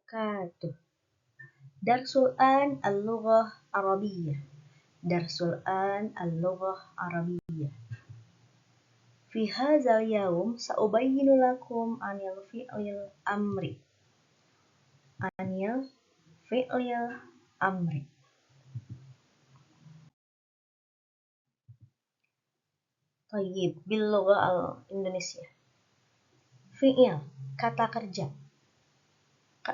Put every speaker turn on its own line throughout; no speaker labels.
wabarakatuh. Darsul an al-lughah Arabiyyah. Darsul an al-lughah Arabiyyah. Fi hadzal yaum sa'ubayyinu lakum anil fi'lil amri. Anil fi'lil amri. Tayyib, bil lughah al-Indonesia. Fi'il, kata kerja.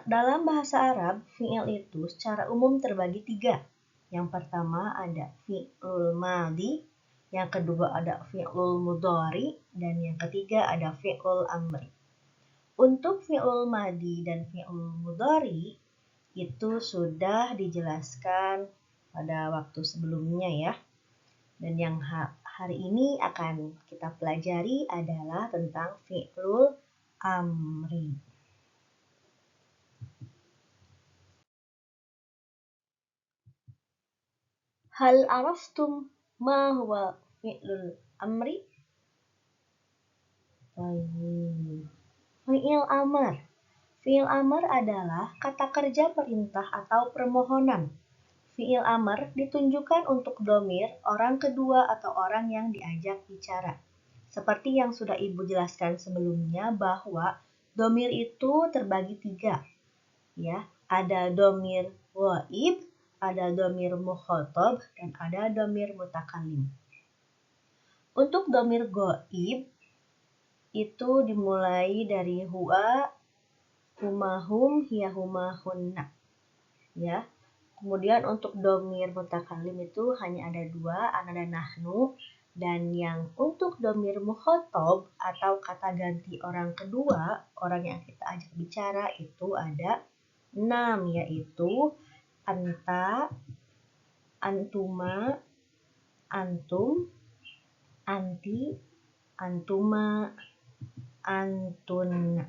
Dalam bahasa Arab, fi'il itu secara umum terbagi 3. Yang pertama ada fi'lul madhi, yang kedua ada fi'lul mudhari, dan yang ketiga ada fi'lul amri. Untuk fi'lul madhi dan fi'lul mudhari itu sudah dijelaskan pada waktu sebelumnya ya. Dan yang hari ini akan kita pelajari adalah tentang fi'lul amri. Hal araftum ma huwa fi'lul amri? Fi'il amar. Fi'il amar adalah kata kerja perintah atau permohonan. Fi'il amar ditunjukkan untuk domir orang kedua atau orang yang diajak bicara. Seperti yang sudah Ibu jelaskan sebelumnya bahwa domir itu terbagi 3. Ya, ada domir ghaib, ada domir mukhatab, dan ada domir mutakallim. Untuk domir ghaib itu dimulai dari huwa, humahum, hiya, humahunna. Ya. Kemudian untuk domir mutakallim itu hanya ada 2, ana dan nahnu. Dan yang untuk domir mukhatab atau kata ganti orang kedua, orang yang kita ajak bicara itu ada 6, yaitu anta, antuma, antum, anti, antuma, antun.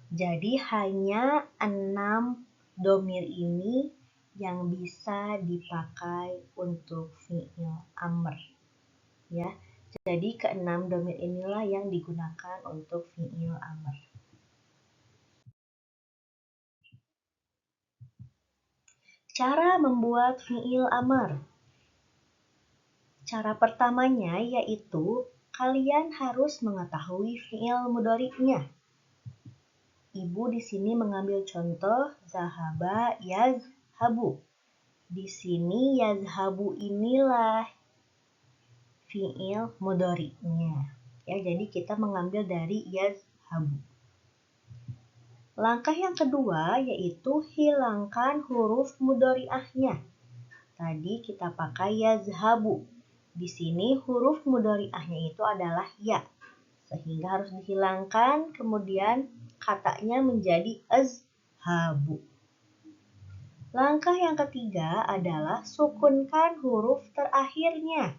Jadi hanya 6 domir ini yang bisa dipakai untuk fi'il amr. Ya. Jadi ke-6 domir inilah yang digunakan untuk fi'il amr. Cara membuat fi'il amr. Cara pertamanya yaitu kalian harus mengetahui fi'il mudhari'nya. Ibu di sini mengambil contoh zahaba, yazhabu. Di sini yazhabu inilah fi'il mudhari'nya. Ya, jadi kita mengambil dari yazhabu. Langkah yang kedua yaitu hilangkan huruf mudhari'ahnya. Tadi kita pakai yazhabu. Di sini huruf mudhari'ahnya itu adalah ya. Sehingga harus dihilangkan, kemudian katanya menjadi azhabu. Langkah yang ketiga adalah sukunkan huruf terakhirnya.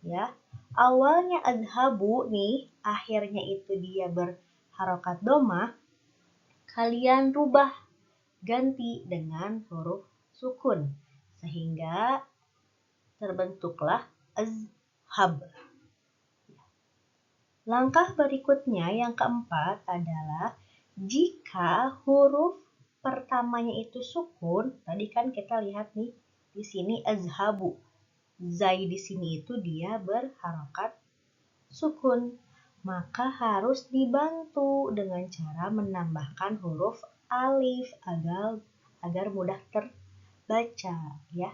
Ya, awalnya azhabu nih, akhirnya itu dia berharokat dhammah. Kalian rubah ganti dengan huruf sukun sehingga terbentuklah azhab. Langkah berikutnya yang keempat adalah jika huruf pertamanya itu sukun, tadi kan kita lihat nih di sini azhabu. Zai di sini itu dia berharokat sukun. Maka harus dibantu dengan cara menambahkan huruf alif agar mudah terbaca ya.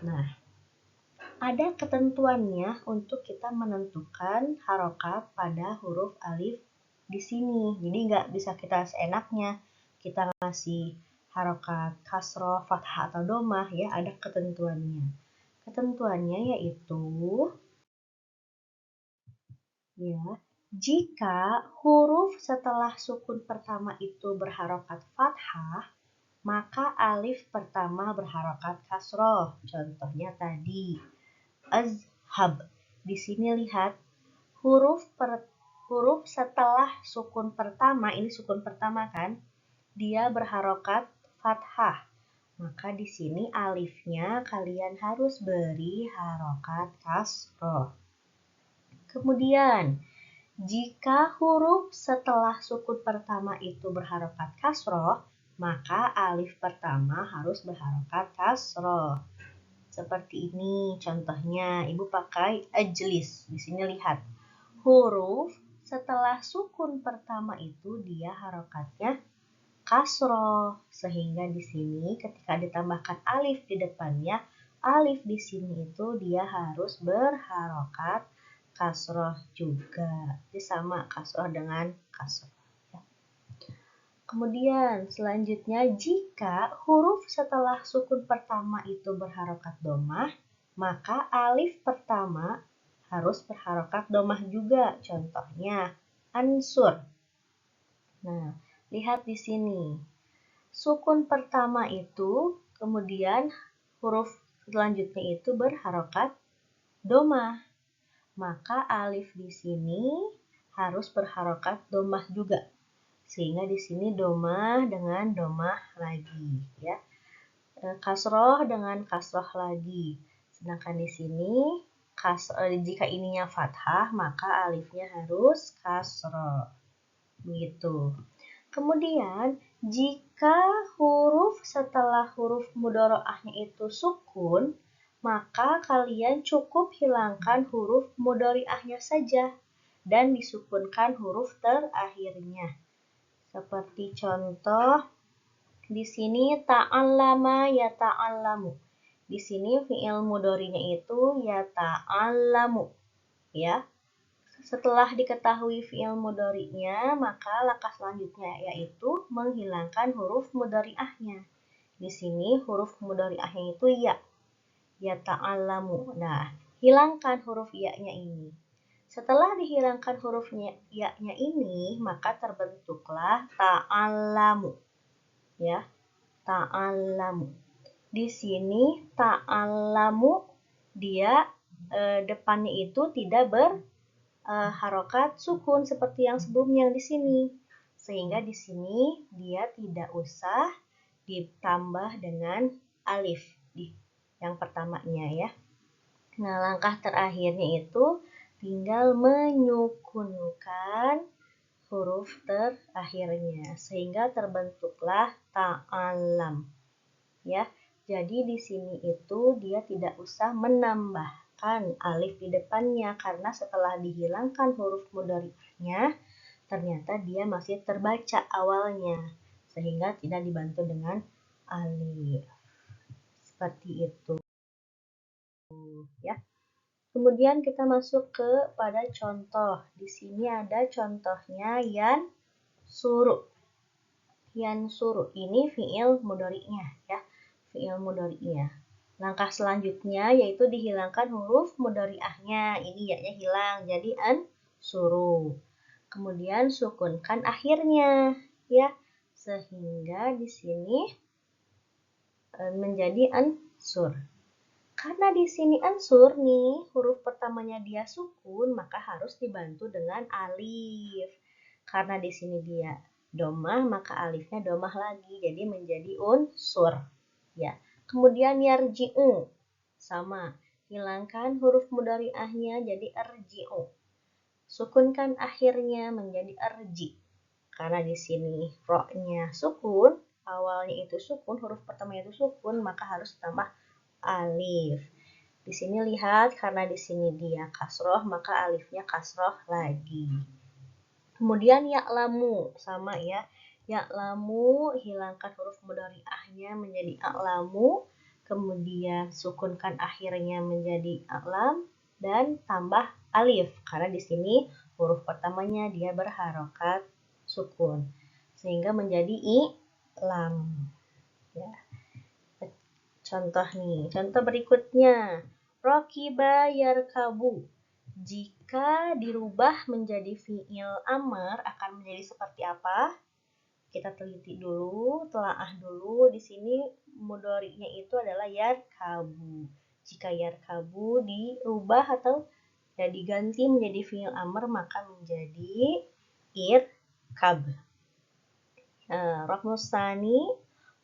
Nah, ada ketentuannya untuk kita menentukan harokat pada huruf alif di sini. Jadi nggak bisa kita seenaknya kita ngasih harokat kasroh, fathah atau dhammah ya, ada ketentuannya. Ketentuannya yaitu ya, jika huruf setelah sukun pertama itu berharokat fathah, maka alif pertama berharokat kasroh. Contohnya tadi, azhab. Di sini lihat, huruf setelah sukun pertama, ini sukun pertama kan, dia berharokat fathah. Maka di sini alifnya kalian harus beri harokat kasroh. Kemudian, Jika huruf setelah sukun pertama itu berharokat kasroh, maka alif pertama harus berharokat kasroh. Seperti ini contohnya, Ibu pakai ajlis. Di sini lihat, huruf setelah sukun pertama itu dia harokatnya kasroh, sehingga di sini ketika ditambahkan alif di depannya, alif di sini itu dia harus berharokat kasroh juga. Jadi sama kasroh dengan kasroh. Kemudian selanjutnya, jika huruf setelah sukun pertama itu berharokat domah, maka alif pertama harus berharokat domah juga. Contohnya ansur. Nah, lihat di sini. Sukun pertama itu, kemudian huruf selanjutnya itu berharokat domah. Maka alif di sini harus berharokat domah juga. Sehingga di sini domah dengan domah lagi, ya. Kasroh dengan kasroh lagi. Sedangkan di sini jika ininya fathah, maka alifnya harus kasroh. Begitu. Kemudian, jika huruf setelah huruf mudhoro'ahnya itu sukun, maka kalian cukup hilangkan huruf mudhari'ahnya saja dan disukunkan huruf terakhirnya. Seperti contoh di sini ta'allama ya ta'allamu. Di sini fi'il mudhari'nya itu ya ta'allamu, ya. Setelah diketahui fi'il mudhari'nya, maka langkah selanjutnya yaitu menghilangkan huruf mudhari'ahnya. Di sini huruf mudhari'ahnya itu ya. Ya ta'allamu. Nah, hilangkan huruf ya-nya ini. Setelah dihilangkan huruf ya-nya ini, maka terbentuklah ta'allamu. Ya, ta'allamu. Di sini ta'allamu dia depannya itu tidak harokat sukun seperti yang sebelumnya di sini. Sehingga di sini dia tidak usah ditambah dengan alif di yang pertamanya, ya. Nah, langkah terakhirnya itu tinggal menyukunkan huruf terakhirnya sehingga terbentuklah ta'alam, ya. Jadi di sini itu dia tidak usah menambahkan alif di depannya karena setelah dihilangkan huruf mudhari'ahnya ternyata dia masih terbaca awalnya sehingga tidak dibantu dengan alif. Seperti itu, ya. Kemudian kita masuk pada contoh. Di sini ada contohnya yan suru. Yan suru ini fi'il mudhari'nya, ya. Fi'il mudhari'nya. Langkah selanjutnya yaitu dihilangkan huruf mudhari'ahnya. Ini ya-nya hilang jadi an suru. Kemudian sukunkan akhirnya, ya. Sehingga di sini menjadi ansur. Karena di sini ansur nih, huruf pertamanya dia sukun, maka harus dibantu dengan alif. Karena di sini dia domah, maka alifnya domah lagi, jadi menjadi unsur. Ya. Kemudian yarji'u, sama, hilangkan huruf mudhari'ahnya jadi arji'u. Sukunkan akhirnya menjadi arji. Karena di sini ro-nya sukun, awalnya itu sukun, huruf pertamanya itu sukun, maka harus tambah alif. Di sini lihat karena di sini dia kasroh maka alifnya kasroh lagi. Kemudian ya'lamu sama ya. Ya'lamu hilangkan huruf mudhari'ahnya menjadi a'lamu, kemudian sukunkan akhirnya menjadi a'lam dan tambah alif karena di sini huruf pertamanya dia berharokat sukun sehingga menjadi i'lam, ya. Contoh nih, contoh berikutnya. Rokiba yarkabu. Jika dirubah menjadi fi'il amr akan menjadi seperti apa? Kita teliti dulu, telaah dulu. Di sini mudhari'nya itu adalah yarkabu. Jika yarkabu dirubah atau ya diganti menjadi fi'il amr maka menjadi irkab. Roknusani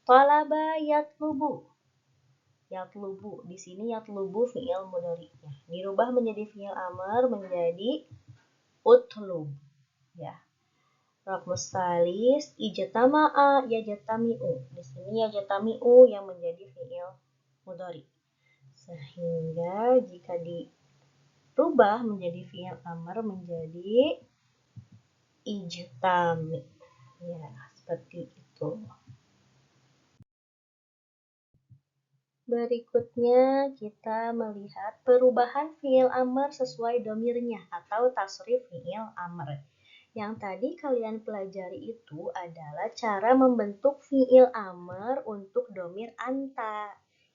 talaba yatlubu. Yatlubu. Di sini yatlubu fi'il mudhari'nya. Dirubah menjadi fi'il amr menjadi utlub. Ya. Raqmus salis ijtama'a yajtami'u. Di sini yajtami'u yang menjadi fi'il mudhari. Sehingga jika dirubah menjadi fi'il amr menjadi ijtami. Ya, seperti itu. Berikutnya kita melihat perubahan fi'il amr sesuai domirnya atau tasrif fi'il amr. Yang tadi kalian pelajari itu adalah cara membentuk fi'il amr untuk domir anta.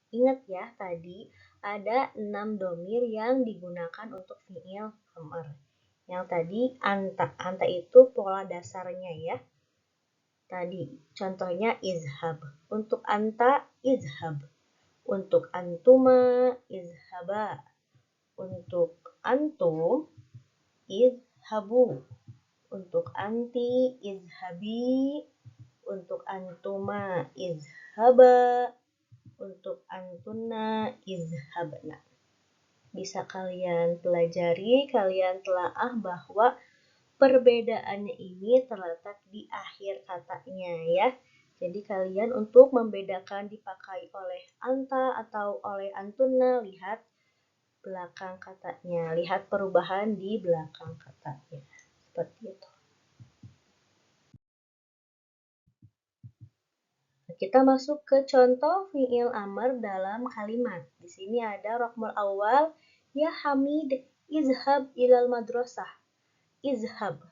Ingat ya, tadi ada 6 domir yang digunakan untuk fi'il amr. Yang tadi anta. Anta itu pola dasarnya ya. Tadi contohnya izhab. Untuk anta, izhab. Untuk antuma, izhaba. Untuk antum, izhabu. Untuk anti, izhabi. Untuk antuma, izhaba. Untuk antuna, izhabna. Bisa kalian pelajari, kalian telaah bahwa perbedaannya ini terletak di akhir katanya ya. Jadi kalian untuk membedakan dipakai oleh anta atau oleh antuna, lihat belakang katanya. Lihat perubahan di belakang katanya. Seperti itu. Kita masuk ke contoh fi'il amr dalam kalimat. Di sini ada raqmul awal, ya Hamid, izhab ilal madrasah. Izhab.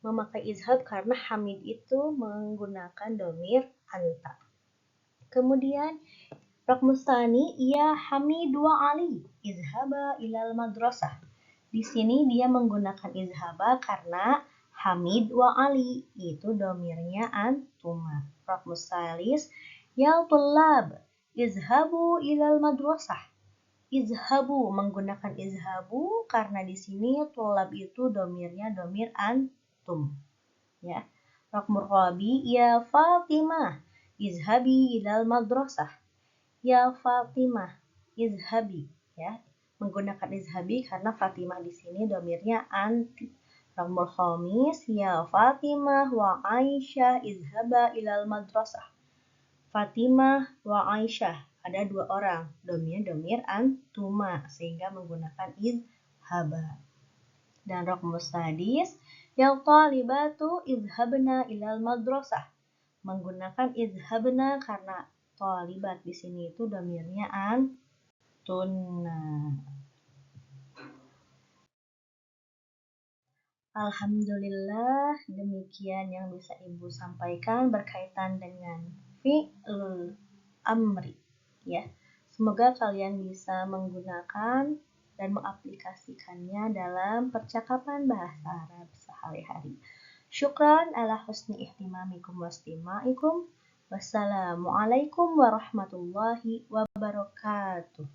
Memakai izhab karena Hamid itu menggunakan domir anta. Kemudian raqmus tsani, ya Hamid wa Ali, izhaba ilal madrasah. Di sini dia menggunakan izhaba karena Hamid wa Ali itu domirnya antuma. Raqmus salis, ya tullab, izhabu ilal madrasah. Izhabu menggunakan izhabu karena di sini tullab itu domirnya domir antum. Ya. Raqmur rabi, ya Fatimah, izhabi ilal madrasah. Ya Fatimah, izhabi. Ya. Menggunakan izhabi karena Fatimah di sini domirnya anti. Raqmul khamis, ya Fatimah wa Aisyah izhaba ilal madrasah. Fatimah wa Aisyah, ada 2 orang, domir antuma sehingga menggunakan izhaba. Dan raqmus sadis, ya talibatu izhabna ilal madrasah. Menggunakan izhabna karena talibat di sini itu domirnya antunna. Alhamdulillah, demikian yang bisa Ibu sampaikan berkaitan dengan fi'il amri. Ya, semoga kalian bisa menggunakan dan mengaplikasikannya dalam percakapan bahasa Arab sehari-hari. Syukran ala husni ihtimamikum wa istima'ikum. Wassalamualaikum warahmatullahi wabarakatuh.